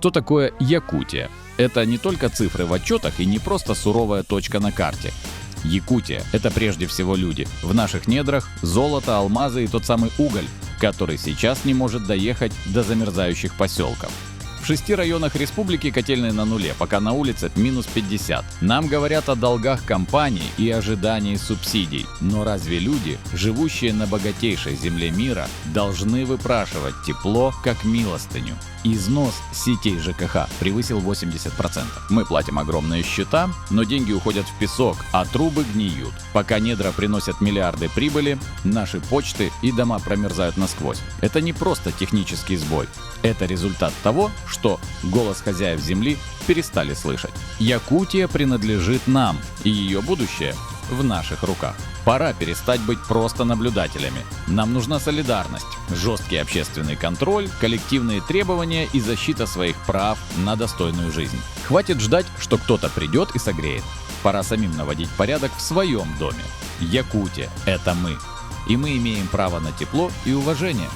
Что такое Якутия? Это не только цифры в отчетах и не просто суровая точка на карте. Якутия – это прежде всего люди. В наших недрах золото, алмазы и тот самый уголь, который сейчас не может доехать до замерзающих поселков. В 6 районах республики котельные на нуле, пока на улице минус 50. Нам говорят о долгах компаний и ожидании субсидий. Но разве люди, живущие на богатейшей земле мира, должны выпрашивать тепло как милостыню? Износ сетей ЖКХ превысил 80%. Мы платим огромные счета, но деньги уходят в песок, а трубы гниют. Пока недра приносят миллиарды прибыли, наши почты и дома промерзают насквозь. Это не просто технический сбой. Это результат того, что голос хозяев земли перестали слышать. Якутия принадлежит нам, и ее будущее в наших руках. Пора перестать быть просто наблюдателями. Нам нужна солидарность, жесткий общественный контроль, коллективные требования и защита своих прав на достойную жизнь. Хватит ждать, что кто-то придет и согреет. Пора самим наводить порядок в своем доме. Якутия – это мы. И мы имеем право на тепло и уважение.